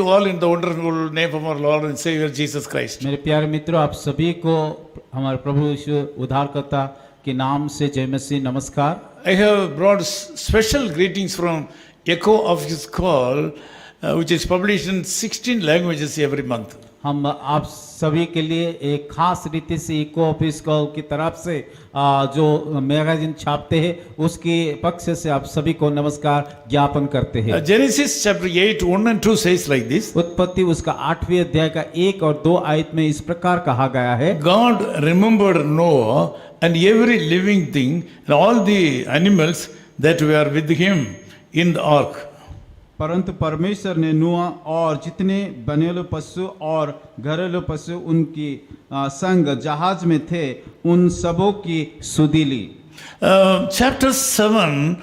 all in the wonderful name of our Lord and Savior Jesus Christ. मेरे प्यारे मित्रों, आप सभी को हमारे प्रभु यीशु उद्धारकर्ता के नाम से जय मसीह नमस्कार। I have brought special greetings from Echo of His Call, which is published in 16 languages every month. हम आप सभी के लिए एक खास रीति से इको ऑफिस कॉल की तरफ से जो मैगजीन छापते हैं उसके पक्ष से आप सभी को नमस्कार ज्ञापन करते हैं। Genesis chapter 8, 1 and 2 says like this. उत्पत्ति उसका 8वें अध्याय का 1 और 2 आयत में इस प्रकार कहा गया है, God remembered Noah and every living thing and all the animals that were with him in the ark. परंतु परमेश्वर ने नूह और जितने बनेलू पशु और घरेलू पशु उनकी संग जहाज में थे उन सबों की सुधि ली। Chapter 7,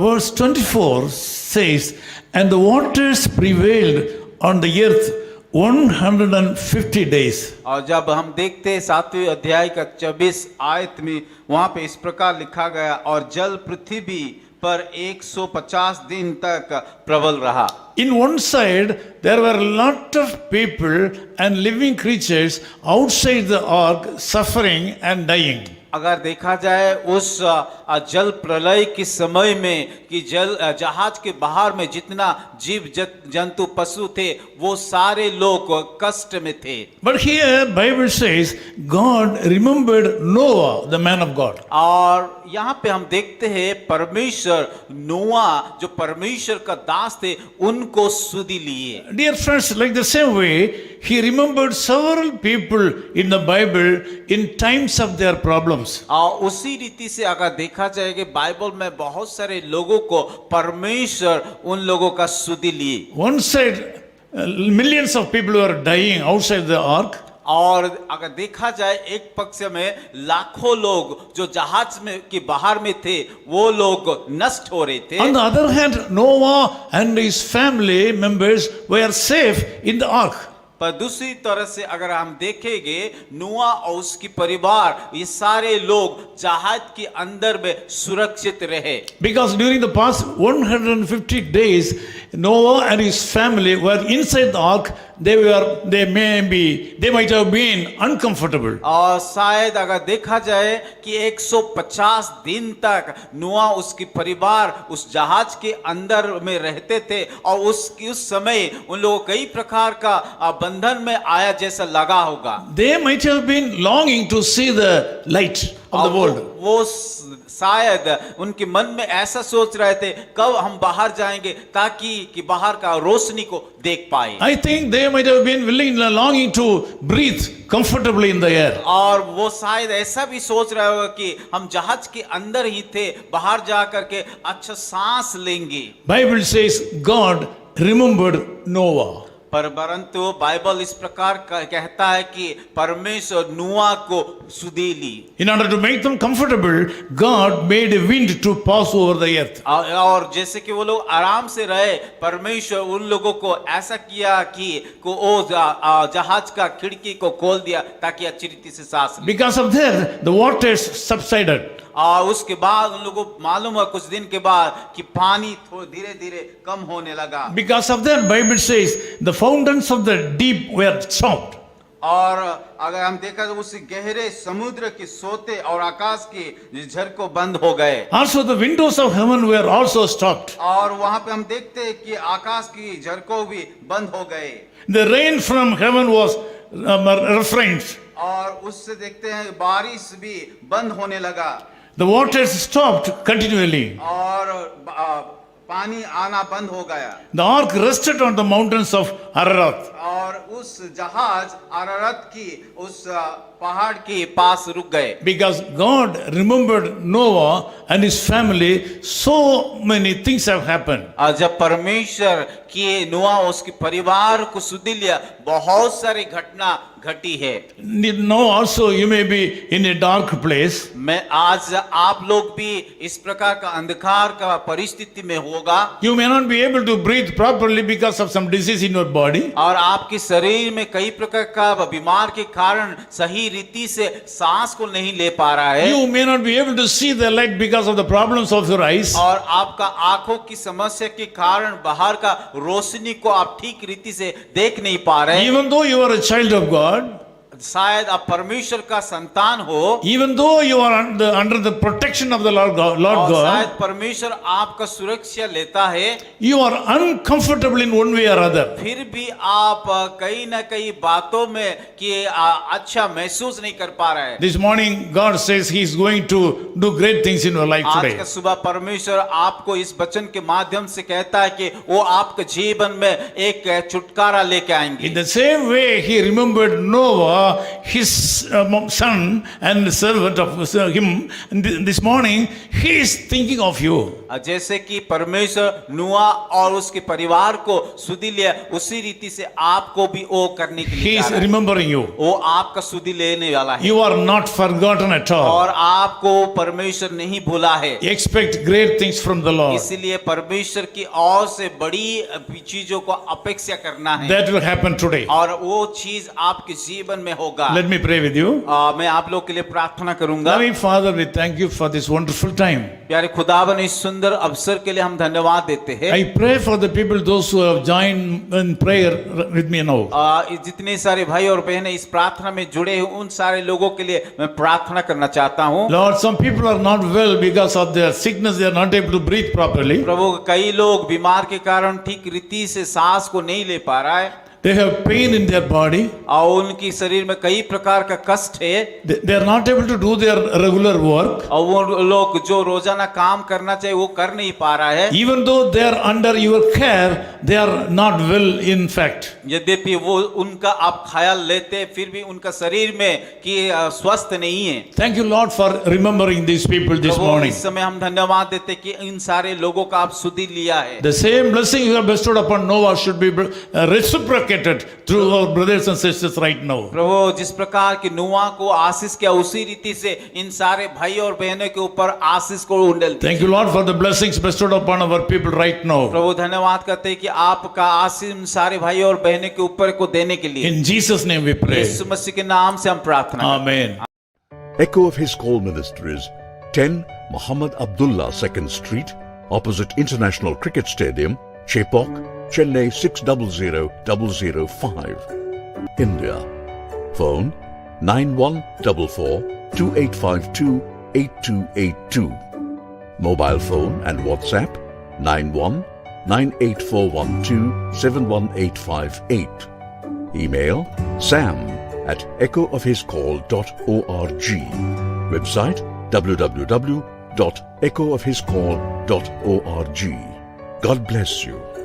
verse 24 says, and the waters prevailed on the earth 150 days. और जब हम देखते हैं 7वें अध्याय का 24 आयत में वहां पे इस प्रकार लिखा गया, और जल पृथ्वी पर 150 दिन तक प्रबल रहा। In one side, there were a lot of people and living creatures outside the ark suffering and dying. अगर देखा जाए उस जल प्रलय के समय में कि जहाज के बाहर में जितना जीव जंतु पशु थे वो सारे लोग कष्ट में थे। But here Bible says God remembered Noah, the man of God. और यहाँ पे हम देखते हैं परमेश्वर नोआ जो परमेश्वर का दास थे उनको सुधि लिए। Dear friends, like the same way, he remembered several people in the Bible in times of their problems. और उसी रीति से अगर देखा जाए कि बाइबल में बहुत सारे लोगों को परमेश्वर उन लोगों का सुधि लिए। One side, millions of people were dying outside the ark. और अगर देखा जाए एक पक्ष में लाखों लोग जो जहाज में के बाहर में थे वो लोग नष्ट हो रहे थे। On the other hand, Noah and his family members were safe in the ark. पर दूसरी तरह से अगर हम देखेंगे नोआ और उसकी परिवार ये सारे लोग जहाज के अंदर में सुरक्षित रहे। Because during the past 150 days, Noah and his family were inside the ark. They might have been uncomfortable. और शायद अगर देखा जाए कि 150 दिन तक नोआ उसकी परिवार उस जहाज के अंदर में रहते थे और उस समय उन लोगों को कई प्रकार का बंधन में आया जैसा लगा होगा। They might have been longing to see the light of the world. वो शायद उनके मन में ऐसा सोच रहे थे कब हम बाहर जाएंगे ताकि कि बाहर का रोशनी को देख पाए। I think they might have been longing to breathe comfortably in the air. और वो शायद ऐसा भी सोच रहे होगा कि हम जहाज के अंदर ही थे, बाहर जा करके अच्छा सांस लेंगे। Bible says God remembered Noah. परंतु बाइबल इस प्रकार कहता है कि परमेश्वर नोआ को सुधि ली। In order to make them comfortable, God made a wind to pass over the earth. और जैसे कि वो लोग आराम से रहे, परमेश्वर उन लोगों को ऐसा किया कि जहाज का खिड़की को खोल दिया ताकि अच्छी रीति से सांस ले। Because of that, the waters subsided. और उसके बाद उन लोगों को मालूम है कुछ दिन के बाद कि पानी धीरे धीरे कम होने लगा। Because of that, Bible says the fountains of the deep were stopped. और अगर हम देखा तो उस गहरे समुद्र के सोते और आकाश के झरकों बंद हो गए। Also the windows of heaven were also stopped. और वहां पे हम देखते हैं कि आकाश की झरकों भी बंद हो गए। The rain from heaven was refrained. और उससे देखते हैं बारिश भी बंद होने लगा। The waters stopped continually. और पानी आना बंद हो गया। The ark rested on the mountains of Ararat. और उस जहाज अरारत की उस पहाड़ के पास रुक गए। Because God remembered Noah and his family, so many things have happened. जब परमेश्वर के नोआ उसके परिवार को सुधि लिया, बहुत सारी घटना घटी है। Now also you may be in a dark place. मैं आज आप लोग भी इस प्रकार का अंधकार का परिस्थिति में होगा। You may not be able to breathe properly because of some disease in your body. और आपके शरीर में कई प्रकार का बीमार के कारण सही रीति से सांस को नहीं ले पा रहा है, You may not be able to see the light because of the problems of your eyes. और आपका आंखों की समस्या के कारण बाहर का रोशनी को आप ठीक रीति से देख नहीं पा रहे, Even though you are a child of God, शायद आप परमेश्वर का संतान हो, even though you are under the protection of the Lord और शायद God, परमेश्वर आपका सुरक्षा लेता है, you are uncomfortable in one way or other. फिर भी आप कई न कई बातों में कि अच्छा महसूस नहीं कर पा रहे हैं। This morning, God says He is going to do great things in your life आज today. का सुबह परमेश्वर आपको इस वचन के माध्यम से कहता है कि वो आपके जीवन में एक छुटकारा लेके आएंगे। In the same way, He remembered Noah, his son and servant of him. And this morning, He is thinking of you. जैसे कि परमेश्वर नुआ और उसके परिवार को सुधि लिया, उसी रीति से आपको भी वो करने के He लिए is जा रहा है। remembering you. वो आपका सुधि लेने वाला है, You are not forgotten at all. और आपको परमेश्वर नहीं भूला है। Expect great things from the Lord. इसीलिए परमेश्वर की और से बड़ी चीजों को अपेक्षा करना है, That will happen today. और वो चीज आपके जीवन में होगा। Let me pray with you. मैं आप लोग के लिए प्रार्थना करूंगा। Loving Father, we thank you for this wonderful time. प्यारे खुदावन, इस सुंदर अवसर के लिए हम धन्यवाद देते हैं। I pray for the people, those who have joined in prayer with me now. जितने सारे भाई और बहनें इस प्रार्थना में जुड़े हैं, उन सारे लोगों के लिए मैं प्रार्थना करना चाहता हूँ। Lord, some people are not well because of their sickness. They are not able to breathe properly. प्रभु, कई लोग बीमार के कारण ठीक रीति से सांस को नहीं ले पा रहा है, They have pain in their body. और उनकी शरीर में कई प्रकार का कष्ट है, They are not able to do their regular work. और वो लोग जो रोजाना काम करना चाहिए वो कर नहीं पा रहा है। Even though they are under your care, they are not well in fact. यद्यपि वो उनका आप ख्याल लेते, फिर भी उनका शरीर में कि स्वस्थ नहीं है। Thank you, Lord, for remembering these people this Prabhu, morning. इस समय हम धन्यवाद देते कि इन सारे लोगों का आप सुधि लिया है। The same blessing you have bestowed upon Noah should be reciprocated through our brothers and sisters right now. प्रभु, जिस प्रकार की नुआ को आशीष किया, उसी रीति से इन सारे भाई और बहनों के ऊपर आशीष को उंडेल दीजिए। Thank you, Lord, for the blessings bestowed upon our people right now. प्रभु, धन्यवाद करते हैं कि आपका आशीष इन सारे भाई और बहनों के ऊपर को देने के लिए In Jesus' name we pray. यीशु मसीह के नाम से हम प्रार्थना करते हैं। Amen. Echo of His Call Ministries, 10 Muhammad Abdullah 2nd Street, opposite International Cricket Stadium, Chepauk, Chennai 600005, India. Phone 9144-2852-8282. Mobile phone and WhatsApp 91-98412-71858. Email sam@echoofhiscall.org. Website www.echoofhiscall.org. God bless you.